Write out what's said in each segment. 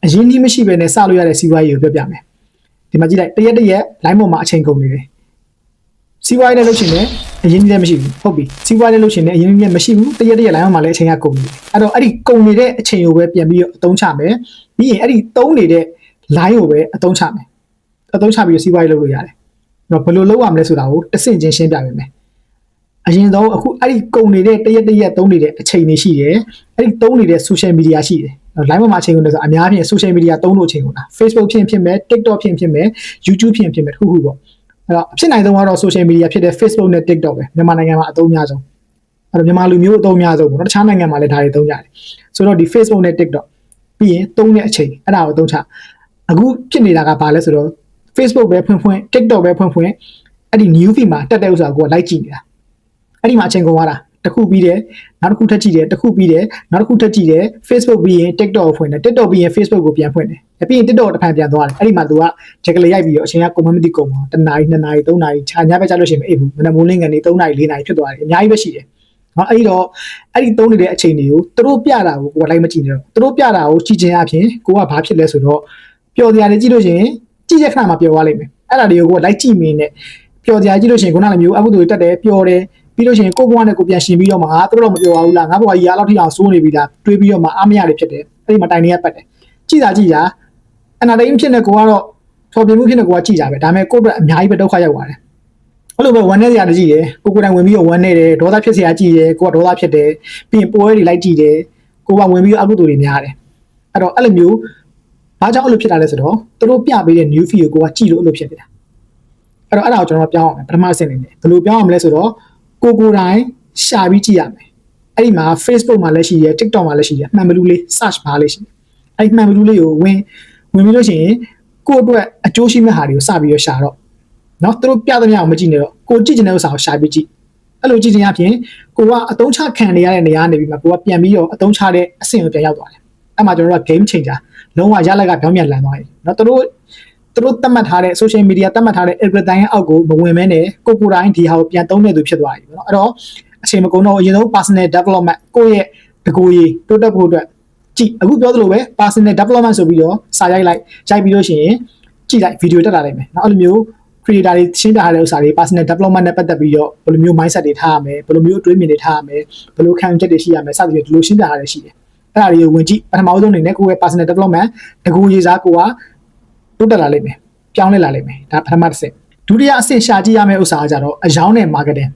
အရင်းနှီးမရှိဘဲနဲ့စလို့ရတဲ့စီးပွားရေးကိုပြောပြမယ်ဒီမှာကြည့်လိုက်တရက် line ပေါ်မှာအချိန်ကုန်နေတယ်စီးပွားရေးလည်းလုပ်ရှင်လည်းအရင်းနှီးလည်းမရှိဘူးဟုတ်ပြီစီးပွားရေးလည်းလုပ်ရှင်လည်းအရင်းနှီးလည်းမရှိဘူးတရက် line ပေါ်မှာလည်းအချိန်ကကုန်နေတယ်အဲ့တော့အဲ့ဒီကုန်နေတဲ့အချိန်ကိုပဲပြန်ပြီးအသုံးချမယ်ပြီးရင်အဲ့ဒီသုံးနေတဲ့ line ကိုပဲအသုံးချမယ်အသုံးချပြီးစီးပွားရေးလုပ်လို့ရတယ်တော့ဘယ်လိုလုပ်ရမလဲဆိုတာကိုတစ်ဆင့်ချင်းရှင်းပြပေးမယ်အရင်ဆုံးအခုအဲ့ဒီကုန်နေတဲ့တရက်သုံးနေတဲ့အချိန်တွေရှိတယ်အဲ့ဒီသုံးနေတဲ့ social media ရှိတယ် line ပေါ်မှာအချိန်ကုန်တယ်ဆိုအများကြီး social media သုံးလို့အချိန်ကုန်တာ Facebook ဖြစ်မယ် TikTok ဖြစ်မယ် YouTube ဖြစ်မယ်တခုခုပေါ့အဲ့တော့အဖြစ်နိုင်ဆုံးကတော့ social media ဖြစ်တဲ့ Facebook နဲ့ TikTok ပဲမြန်မာနိုင်ငံမှာအသုံးများဆုံးအဲ့တော့မြန်မာလူမျိုးအသုံးများဆုံးပေါ့နော်တခြားနိုင်ငံမှာလည်းဒါတွေသုံးကြတယ်ဆိုတော့ဒီ Facebook နဲ့ TikTok ပြီးရင်သုံးတဲ့အချိန်အဲ့ဒါကိုအသုံးချအခုဖြစ်နေတာကဘာလဲဆိုတော့ Facebook ပဲဖွင့် TikTok ပဲဖွင့်အဲ့ဒီ new feed မှာတက်တဲ့ဥစ္စာကိုလိုက်ကြည့်နေတာအဲ့ဒီမှာအချိန်ကုန်သွားတာတစ်ခုပြီးတယ်နောက်တစ်ခုထပ်ကြည့်တယ်တစ်ခုပြီးတယ်နောက်တစ်ခုထပ်ကြည့်တယ် Facebook ပြီးရင် TikTok ကိုဖွင့်တယ် TikTok ပြီးရင် Facebook ကိုပြန်ဖွင့်တယ်ပြီးရင် TikTok တစ်ဖန်ပြန်သွားတယ်အဲ့ဒီမှာသူကဂျက်ကလေးရိုက်ပြီးတော့အချိန်ကကုန်မသိကုန်ပါဘူး1နာရီ2နာရီ3နာရီခြာညဘက်ကြလို့ရှိရင်မအိပ်ဘူးမနက်မိုးလင်းကနေ3နာရီ4နာရီဖြစ်သွားတယ်အများကြီးပဲရှိတယ်နော်အဲ့တော့အဲ့ဒီသုံးနေတဲ့အချိန်တွေကိုသူတို့ပြတာကိုကိုယ်လိုက်မကြည့်နဲ့တော့သူတို့ပြတာကိုကြည့်ခြင်းအပြင်ကိုကဘာဖြစ်လဲဆိုတော့ပျော်စရာတွေကြည့်လို့ရှိရင်ကြည့်တဲ့ခဏမှာပျော်သွားလိမ့်မယ်အဲ့ဒါတွေကိုကိုလိုက်ကြည့်မင်းနဲ့ပျော်စရာကြည့်လို့ရှိရင်ခုနကမျိုးအကုသိုလ်တွေတက်တယ်ပျော်တယ်ပြီးလို့ရှိရင်ကိုဘွားနဲ့ကိုပြန်ရှင်ပြီးတော့မှငါတို့တော့မပျော်ပါဘူးလားငါဘွားကြီးအားလောက်ထိအောင်စိုးနေပြီလားတွေးပြီးတော့မှအားမရတွေဖြစ်တယ်အဲ့ဒီမှာတိုင်နေရပတ်တယ်ကြည့်တာအနာတိုင်းဖြစ်နေကိုကတော့ထော်ပြမှုဖြစ်နေကိုကကြည့်တာပဲဒါပေမဲ့ကိုယ့်အတွက်အများကြီးပဲဒုက္ခရောက်ပါတယ်အဲ့လိုပဲဝမ်းနေစရာတွေကြည့်တယ်ကိုယ်တိုင်ဝင်ပြီးတော့ဝမ်းနေတယ်ဒေါသဖြစ်စရာကြည့်တယ်ကိုကဒေါသဖြစ်တယ်ပြီးရင်ပွဲတွေလိုက်ကြည့်တယ်ကိုကဝင်ပြီးတော့အကုသိုလ်တွေများတယ်အဲ့တော့အဲ့လိုမျိုးဘာကြောင့်အဲ့လိုဖြစ်တာလဲဆိုတော့သူတို့ပြပေးတဲ့ new feed ကိုကကြည့်လို့အဲ့လိုဖြစ်နေတာအဲ့တော့အဲ့ဒါကိုကျွန်တော်ပြောင်းအောင်မယ်ပထမအဆင့်နေနဲ့ဘယ်လိုပြောင်းအောင်မလဲဆိုတော့ကိုတိုင်ရှာပြီးကြည့်ရမယ်အဲ့ဒီမှာ Facebook မှာလည်းရှိတယ် TikTok မှာလည်းရှိတယ်မှန်ဘလူးလေး search bar လေးရှိတယ်အဲ့ဒီမှန်ဘလူးလေးကိုဝင်ပြီးလို့ရှိရင်ကိုယ့်အတွက်အကျိုးရှိမဲ့ဟာတွေကိုစပြီးတော့ရှာတော့နော်သူတို့ပြသမျှကိုမကြည့်နဲ့တော့ကိုကြည့်တဲ့ဥစ္စာကိုရှာပြီးကြည့်အဲ့လိုကြည့်ခြင်းအပြင်ကိုကအသုံးချခံနေရတဲ့နေရာနေပြီးမှကိုကပြန်ပြီးတော့အသုံးချတဲ့အဆင့်ကိုပြန်ရောက်သွားတယ်အဲ့မှာကျွန်တော်တို့က game changer လုံးဝရလက်ကပြောင်းပြန်လန်သွားတယ်နော်သူတို့သတ်မှတ်ထားတဲ့ social media သတ်မှတ်ထားတဲ့ algorithm ရဲ့အောက်ကိုမဝင်မဲနဲ့ကိုတိုင်းဒီဟာကိုပြန်သုံးနေသူဖြစ်သွားပြီပေါ့နော်အဲ့တော့အချိန်မကုန်တော့အရင်ဆုံး personal development ကိုယ့်ရဲ့တကူရေးတိုးတက်ဖို့အတွက်ကြည့်အခုပြောသလိုပဲ personal development ဆိုပြီးတော့စာရိုက်ပြီးလို့ရှိရင်ကြည့်လိုက် video တက်လာနိုင်မယ်နော်အဲ့လိုမျိုး creator တွေရှင်းပြထားတဲ့ဥစ္စာတွေ personal development နဲ့ပတ်သက်ပြီးတော့ဘယ်လိုမျိုး mindset တွေထားရမယ်ဘယ်လိုမျိုးအတွေးမြင်တွေထားရမယ်ဘယ်လိုခံယူချက်တွေရှိရမယ်စသဖြင့်ဒီလိုရှင်းပြထားတဲ့ရှိတယ်အဲ့ဒါတွေကိုဝင်ကြည့်ပထမဆုံးအနေနဲ့ကိုယ့်ရဲ့ personal development တကူရေးစားကိုကတိုးတက်လာလိမ့်မယ်ပြောင်းလဲလာလိမ့်မယ်ဒါပထမတစ်ဆင့်ဒုတိယအဆင့်ရှာကြည့်ရမယ့်ဥစ္စာကကြတော့အယောင်းနဲ့ marketing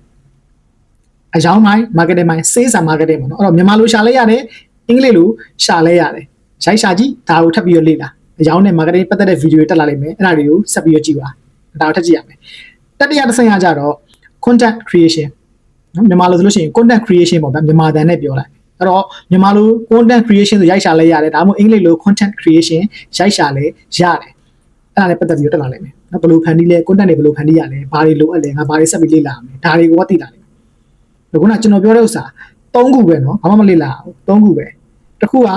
အယောင်းပိုင်း marketing ပိုင်း sales and marketing ပေါ့နော်အဲ့တော့မြန်မာလိုရှာလဲရတယ်အင်္ဂလိပ်လိုရှာလဲရတယ်ရိုက်ရှာကြည့်ဒါကိုထပ်ပြီးတော့လေ့လာအယောင်းနဲ့ marketing ပတ်သက်တဲ့ video တွေတက်လာလိမ့်မယ်အဲ့ဒါတွေကိုဆက်ပြီးတော့ကြည့်ပါဒါကိုထပ်ကြည့်ရမယ်တတိယတစ်ဆင့်ကကြတော့ content creation နော်မြန်မာလိုဆိုလို့ရှိရင် content creation ပေါ့ဗျမြန်မာတန်နဲ့ပြောလိုက်အဲ့တော့မြန်မာလို content creation ဆိုရိုက်ရှာလဲရတယ်ဒါမှမဟုတ်အင်္ဂလိပ်လို content creation ရိုက်ရှာလဲရတယ်အဲ့ဒါလည်းပတ်သက်ပြီးတော့တက်လာလိမ့်မယ်နော်ဘယ်လိုဖန်တီးလဲ content တွေဘယ်လိုဖန်တီးရလဲဘာတွေလိုအပ်လဲငါဘာတွေဆက်ပြီးလေ့လာရမယ်ဒါတွေကိုသိလာလိမ့်မယ်ခုနကကျွန်တော်ပြောတဲ့ဥစ္စာ၃ခုပဲနော်ဘာမှမလေ့လာဘူး၃ခုပဲတစ်ခုက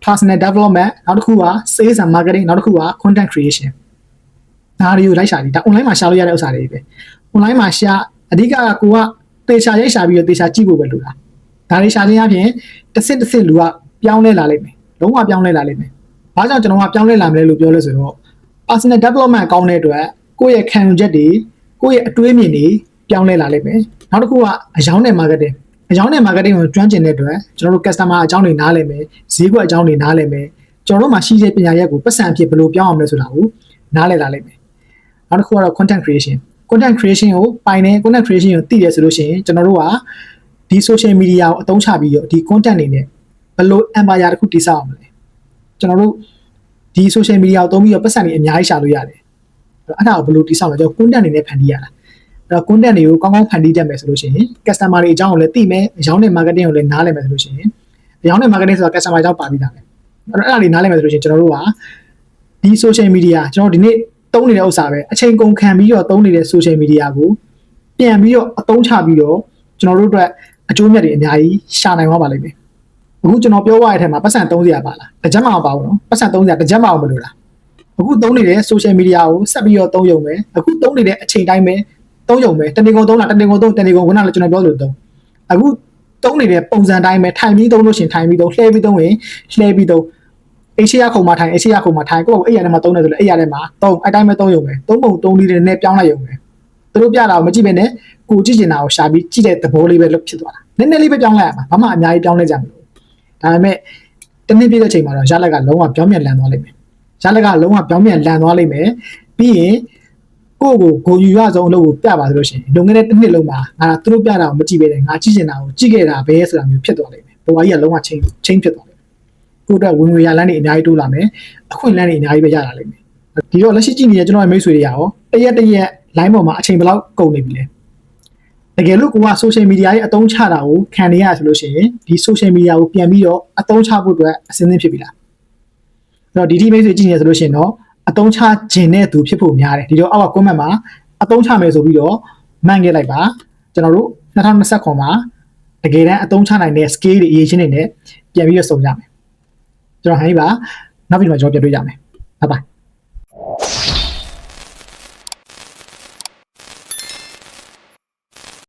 personal development နောက်တစ်ခုက sales and marketing နောက်တစ်ခုက content creation ဒါတွေကိုလိုက်ရှာကြည့်ဒါ online မှာရှာလို့ရတဲ့ဥစ္စာတွေပဲ online မှာရှာအဓိကကိုကသေချာရိုက်ရှာပြီးတော့သေချာကြည့်ဖို့ပဲလိုတာဒါတွေရှာခြင်းအပြင်တစ်ဆင့်လူကပြောင်းလဲလာလိမ့်မယ်လုံးဝပြောင်းလဲလာလိမ့်မယ်ဘာကြောင့်ကျွန်တော်ကပြောင်းလဲလာမလဲလို့ပြောလဲဆိုတော့ personal development ကောင်းတဲ့အတွက်ကိုယ့်ရဲ့ခံယူချက်တွေကိုယ့်ရဲ့အတွေးမြင်တွေပြောင်းလဲလာလိမ့်မယ်နောက်တစ်ခုကအယောင်းနဲ့ marketing အယောင်းနဲ့ marketing ကိုကျွမ်းကျင်တဲ့အတွက်ကျွန်တော်တို့ customer အကြောင်းတွေနားလည်မယ်ဈေးကွက်အကြောင်းတွေနားလည်မယ်ကျွန်တော်တို့မှာရှိတဲ့ပညာရပ်ကိုပတ်စံအဖြစ်ဘယ်လိုပြောင်းအောင်လဲဆိုတာကိုနားလည်လာလိမ့်မယ်နောက်တစ်ခုကတော့ content creation ကိုပိုင်တယ် content creation ကိုသိတယ်ဆိုလို့ရှိရင်ကျွန်တော်တို့ကဒီ social media ကိုအသုံးချပြီးတော့ဒီ content တွေနဲ့ဘယ်လို empire တစ်ခုတည်ဆောက်အောင်မလဲကျွန်တော်တို့ဒီ social media ကိုသုံးပြီးတော့ပတ်စံတွေအများကြီးရှာလို့ရတယ်အဲ့ဒါကိုဘယ်လိုတည်ဆောက်လဲကျွန်တော် content တွေနဲ့ဖန်တီးရတာအဲ့တော့ content တွေကိုကောင်းကောင်းဖန်တီးတတ်မယ်ဆိုလို့ရှိရင် customer တွေအကြောင်းကိုလည်းသိမယ်အယောင်းနဲ့ marketing ကိုလည်းနားလည်မယ်ဆိုလို့ရှိရင်အယောင်းနဲ့ marketing ဆိုတာ customer အကြောင်းပါပြီးသားပဲအဲ့တော့အဲ့ဒါတွေနားလည်မယ်ဆိုလို့ရှိရင်ကျွန်တော်တို့ကဒီ social media ကျွန်တော်ဒီနေ့သုံးနေတဲ့ဥစ္စာပဲအချိန်ကုန်ခံပြီးတော့သုံးနေတဲ့ social media ကိုပြန်ပြီးတော့အသုံးချပြီးတော့ကျွန်တော်တို့အတွက်အကျိုးမြတ်တွေအများကြီးရှာနိုင်သွားပါလိမ့်မယ်အခုကျွန်တော်ပြောရတဲ့အထက်မှာပတ်စံ300ပါလားတစ်ချက်မှမပါဘူးနော်ပတ်စံ300တစ်ချက်မှမလို့လားအခုသုံးနေတဲ့ social media ကိုဆက်ပြီးတော့သုံးရုံပဲအခုသုံးနေတဲ့အချိန်တိုင်းပဲသုံးရုံပဲတနေ့ကုန်သုံးတာတနေ့ကုန်သုံးတနေ့ကုန်ခုနကလည်းကျွန်တော်ပြောလို့သုံးအခုသုံးနေတဲ့ပုံစံတိုင်းပဲထိုင်ပြီးသုံးလို့ရှင်ထိုင်ပြီးသုံးလှဲပြီးသုံးရင်လှဲပြီးသုံး အိတ်ရှေ့ရခုံမှာထိုင်အိတ်ရှေ့ရခုံမှာထိုင်ကိုယ့်ကိုအိတ်ရထဲမှာသုံးတယ်ဆိုလဲအိတ်ရထဲမှာသုံးအဲ့တိုင်းပဲသုံးရုံပဲသုံးပုံသုံးလေးတွေနဲ့ပြောင်းလိုက်ရုံပဲသူတို့ပြတာကိုမကြည့်ဘဲနဲ့ကိုကြည့်ကျင်တာကိုရှာပြီးကြည့်တဲ့သဘောလေးပဲဖြစ်သွားတာနည်းနည်းလေးပဲပြောင်းလိုက်ရမှာဘာမှအများကြီးပြောင်းလဲကြမလို့ဒါပေမဲ့တနည်းပြည့်တဲ့ချိန်မှာတော့ရလက်ကလုံးဝပြောင်းပြန်လန်သွားလိမ့်မယ်ရလက်ကလုံးဝပြောင်းပြန်လန်သွားလိမ့်မယ်ပြီးရင်ကိုဂုံယူရဆုံးအလုပ်ကိုပြပါဆိုလို့ရှိရင်လုံခဲ့တဲ့တစ်နှစ်လုံးမှာငါသူတို့ပြတာကိုမကြည့်ဘဲနဲ့ငါကြည့်ကျင်တာကိုကြည့်ခဲ့တာပဲဆိုတာမျိုးဖြစ်သွားလိမ့်မယ်ဘဝကြီးကလုံးဝချင်းဖြစ်သွားလိမ့်မယ်ကိုအတွက်ဝင်ငွေရလန်းတွေအများကြီးတိုးလာမယ်အခွင့်အလမ်းတွေအများကြီးပဲရလာလိမ့်မယ်ဒီတော့လက်ရှိကြည့်နေတဲ့ကျွန်တော်ရဲ့မိတ်ဆွေတွေရအောင်တရက် line ပေါ်မှာအချိန်ဘယ်လောက်ကုန်နေပြီလဲတကယ်လို့ကိုက social media ရဲ့အသုံးချတာကိုခံနေရဆိုလို့ရှိရင်ဒီ social media ကိုပြန်ပြီးတော့အသုံးချဖို့အတွက်အစဉ်သင့်ဖြစ်ပြီလားအဲ့တော့ဒီမိတ်ဆွေကြည့်နေဆိုလို့ရှိရင်တော့အသုံးချခြင်းတဲ့သူဖြစ်ဖို့များတယ်ဒီတော့အောက်က comment မှာအသုံးချမယ်ဆိုပြီးတော့မှန်ခဲ့လိုက်ပါကျွန်တော်တို့2029မှာတကယ်တမ်းအသုံးချနိုင်တဲ့ skill တွေအရေးချင်းတွေနဲ့ပြန်ပြီးတော့စုံကြမယ်ကျွန်တော်ဟိုင်းပါနောက်ပြီးတော့ကျွန်တော်ပြန်တွေ့ကြမယ်bye bye